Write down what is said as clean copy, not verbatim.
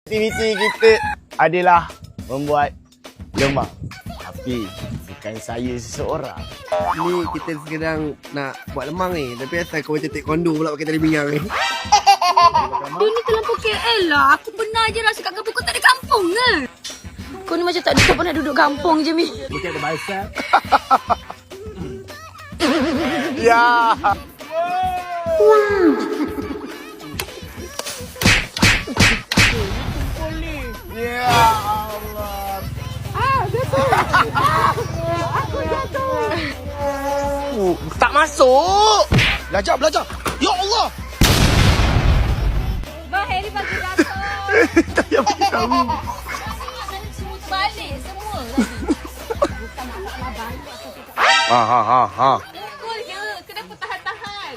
Aktiviti kita adalah membuat lemang. Tapi bukan saya seseorang. Ni kita sedang nak buat lemang ni. Tapi asal kau macam taekwondo pula pakai tali pinggang ni. Dia ni terlampau KL lah. Aku pernah je rasa kat kampung kau tak ada kampung ke? Kau ni macam tak pernah duduk kampung je, Mi. Mungkin ada bahasa. Ya. Ya Allah. Tak masuk. Belajar. Ya Allah. Bah, Harry bagi jatuh. Tak payah beritahu. Semua balik semua. Bukan nak laban. Ha. Pukul je. Kenapa tahan-tahan?